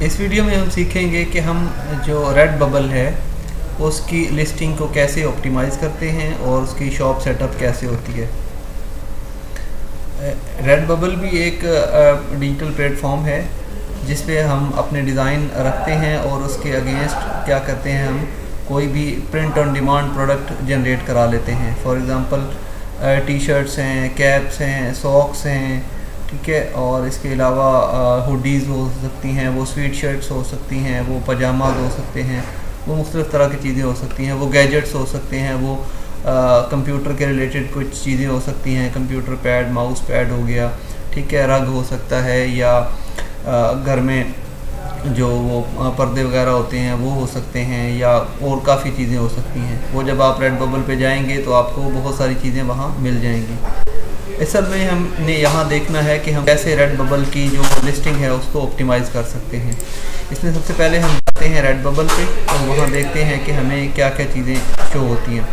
इस वीडियो में हम सीखेंगे कि हम जो रेड बबल है उसकी लिस्टिंग को कैसे ऑप्टिमाइज़ करते हैं और उसकी शॉप सेटअप कैसे होती है। रेड बबल भी एक डिजिटल प्लेटफॉर्म है जिस पे हम अपने डिज़ाइन रखते हैं और उसके अगेंस्ट क्या करते हैं, हम कोई भी print on demand product generate करा लेते हैं। फॉर एग्ज़ाम्पल टी शर्ट्स हैं, कैप्स हैं, सॉक्स हैं, ठीक है। और इसके अलावा हुडीज़ हो सकती हैं, वो स्वीट शर्ट्स हो सकती हैं, वो पजामाज हो सकते हैं, वो मुख्तलिफ़ तरह की चीज़ें हो सकती हैं, वो गैजेट्स हो सकते हैं, वो कंप्यूटर के रिलेटेड कुछ चीज़ें हो सकती हैं, कंप्यूटर पैड, माउस पैड हो गया, ठीक है, रग हो सकता है, या घर में जो वो पर्दे वगैरह होते हैं वो हो सकते हैं, या और काफ़ी चीज़ें हो सकती हैं। वो जब आप रेड बबल पे जाएंगे तो आपको बहुत सारी चीज़ें वहाँ मिल जाएंगी। असल में हमने यहाँ देखना है कि हम कैसे रेड बबल की जो लिस्टिंग है उसको ऑप्टिमाइज़ कर सकते हैं। इसमें सबसे पहले हम जाते हैं रेड बबल पे और वहाँ देखते हैं कि हमें क्या क्या चीज़ें शो होती हैं।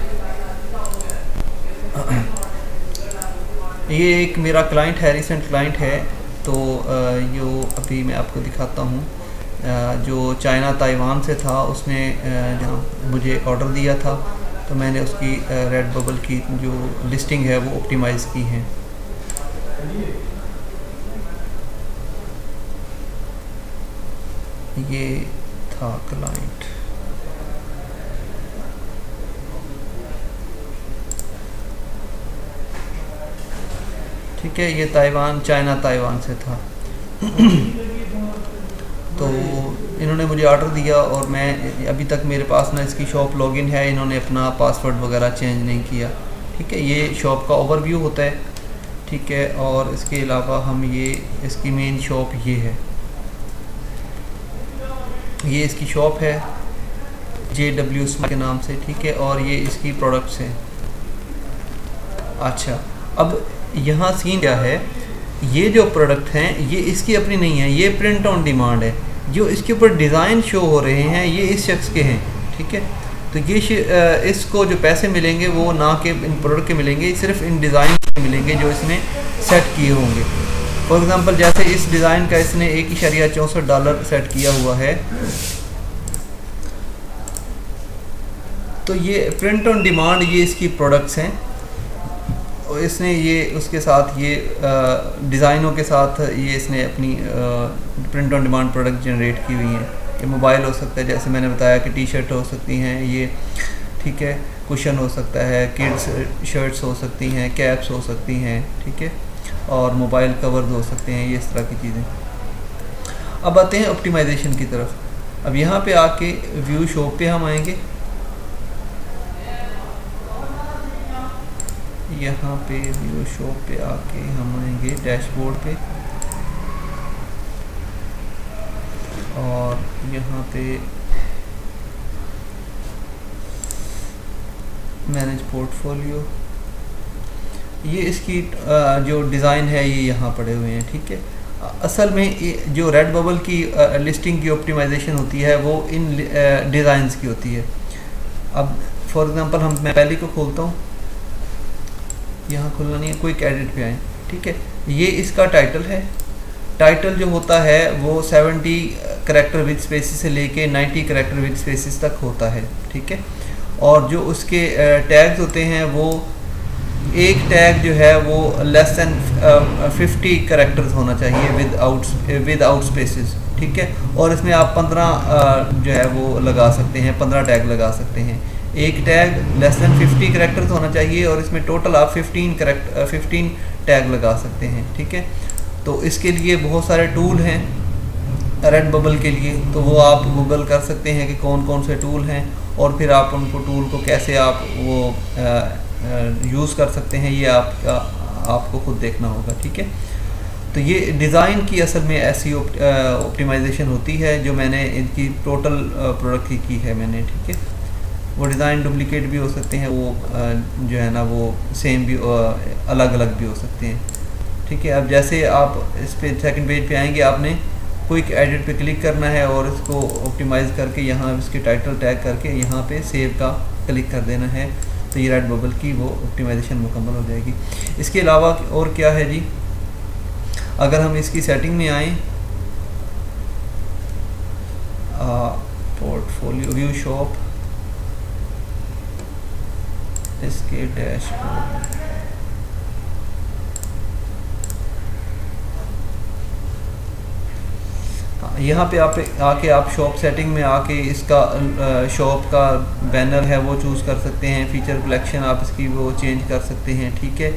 ये एक मेरा क्लाइंट है, रिसेंट क्लाइंट है। तो यो अभी मैं आपको दिखाता हूँ। जो चाइना ताइवान से था, उसने मुझे ऑर्डर दिया था, तो मैंने उसकी रेड बबल की जो लिस्टिंग है वो ऑप्टिमाइज़ की है। ये था क्लाइंट। ठीक है, ये चाइना ताइवान से था। तो इन्होंने मुझे ऑर्डर दिया और मैं अभी तक मेरे पास ना इसकी शॉप लॉगिन है, इन्होंने अपना पासवर्ड वगैरह चेंज नहीं किया। ठीक है, ये शॉप का ओवरव्यू होता है। ठीक है, और इसके अलावा हम ये इसकी मेन शॉप ये है, ये इसकी शॉप है JW के नाम से। ठीक है, और ये इसकी प्रोडक्ट्स हैं। अच्छा, अब यहाँ सीन क्या है, ये जो प्रोडक्ट हैं ये इसकी अपनी नहीं है, ये प्रिंट ऑन डिमांड है। जो इसके ऊपर डिज़ाइन शो हो रहे हैं ये इस शख्स के हैं। ठीक है, तो ये इसको जो पैसे मिलेंगे वो ना कि इन प्रोडक्ट के मिलेंगे, सिर्फ इन डिज़ाइन के मिलेंगे जो इसने सेट किए होंगे। फॉर एग्ज़ाम्पल जैसे इस डिज़ाइन का इसने $1.64 सेट किया हुआ है, तो ये प्रिंट ऑन डिमांड ये इसकी प्रोडक्ट्स हैं। और इसने ये उसके साथ ये डिज़ाइनों के साथ ये इसने अपनी print on demand product generate की हुई हैं। ये मोबाइल हो सकता है, जैसे मैंने बताया कि टी शर्ट हो सकती हैं ये, ठीक है, कुशन हो सकता है, किड्स शर्ट्स हो सकती हैं, कैप्स हो सकती हैं, ठीक है, और मोबाइल कवर्स हो सकते हैं, ये इस तरह की चीज़ें। अब आते हैं ऑप्टिमाइजेशन की तरफ। अब यहाँ पे आके व्यू शॉप पे हम आएंगे। यहाँ पे व्यू शॉप पे आके हम आएंगे डैशबोर्ड पे, और यहाँ पे मैनेज पोर्टफोलियो, ये इसकी जो डिज़ाइन है ये यहाँ पड़े हुए हैं। ठीक है, असल में जो रेड बबल की लिस्टिंग की ऑप्टिमाइजेशन होती है वो इन डिज़ाइंस की होती है। अब फॉर एग्ज़ाम्पल मैं पहले को खोलता हूँ, यहाँ खुलना नहीं है, कोई एडिट पे आए। ठीक है, ये इसका टाइटल है। टाइटल जो होता है वो 70 करैक्टर विद स्पेसिस से लेके 90 करैक्टर विद स्पेसिस तक होता है। ठीक है, और जो उसके टैग्स होते हैं वो एक टैग जो है वो लेस दैन 50 करैक्टर्स होना चाहिए विद आउट स्पेसिस। ठीक है, और इसमें आप 15 जो है वो लगा सकते हैं, 15 टैग लगा सकते हैं। एक टैग लेस दैन 50 करैक्टर्स होना चाहिए और इसमें टोटल आप 15 टैग लगा सकते हैं। ठीक है, तो इसके लिए बहुत सारे टूल हैं रेड बबल के लिए, तो वो आप गूगल कर सकते हैं कि कौन कौन से टूल हैं, और फिर आप उनको टूल को कैसे आप वो यूज़ कर सकते हैं, ये आपको खुद देखना होगा। ठीक है, तो ये डिज़ाइन की असल में ऐसी ऑप्टिमाइजेशन होती है जो मैंने इनकी टोटल प्रोडक्ट की है मैंने। ठीक है, वो डिज़ाइन डुप्लिकेट भी हो सकते हैं, वो जो है ना वो सेम भी अलग अलग भी हो सकते हैं। ठीक है, अब जैसे आप इस पे सेकंड पेज पे आएंगे, आपने क्विक एडिट पे क्लिक करना है और इसको ऑप्टिमाइज़ करके यहाँ इसके टाइटल टैग करके यहाँ पे सेव का क्लिक कर देना है, तो ये रेड बबल की वो ऑप्टिमाइजेशन मुकम्मल हो जाएगी। इसके अलावा और क्या है जी, अगर हम इसकी सेटिंग में आएँ पोर्टफोलियो, व्यू शॉप, इसके डैशबोर्ड, यहाँ पे आप आके आप शॉप सेटिंग में आके इसका शॉप का बैनर है वो चूज़ कर सकते हैं, फीचर कलेक्शन आप इसकी वो चेंज कर सकते हैं, ठीक है।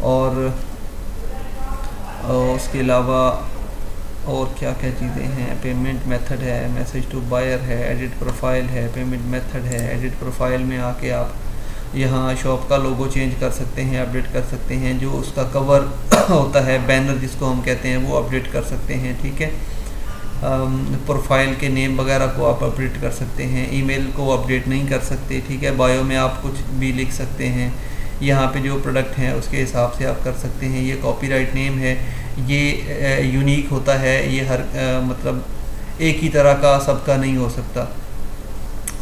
और उसके अलावा और क्या क्या चीज़ें हैं, पेमेंट मेथड है, मैसेज टू बायर है, एडिट प्रोफाइल है, पेमेंट मेथड है। एडिट प्रोफाइल में आके आप यहाँ शॉप का लोगो चेंज कर सकते हैं, अपडेट कर सकते हैं, जो उसका कवर होता है बैनर जिसको हम कहते हैं वो अपडेट कर सकते हैं, ठीक है। प्रोफाइल के नेम वगैरह को आप अपडेट कर सकते हैं, ईमेल को अपडेट नहीं कर सकते, ठीक है। बायो में आप कुछ भी लिख सकते हैं, यहाँ पे जो प्रोडक्ट हैं उसके हिसाब से आप कर सकते हैं। ये कॉपीराइट नेम है, ये यूनिक होता है, ये हर मतलब एक ही तरह का सबका नहीं हो सकता,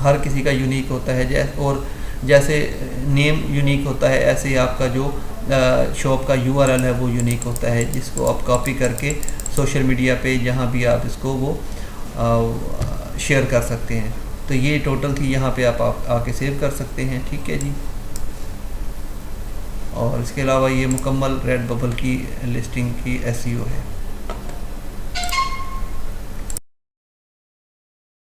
हर किसी का यूनिक होता है। और जैसे नेम यूनिक होता है ऐसे ही आपका जो शॉप का यूआरएल है वो यूनिक होता है, जिसको आप कॉपी करके सोशल मीडिया पे जहाँ भी आप इसको वो शेयर कर सकते हैं। तो ये टोटल थी, यहाँ पे आप आके सेव कर सकते हैं, ठीक है जी। और इसके अलावा ये मुकम्मल रेडबबल की लिस्टिंग की एसईओ है।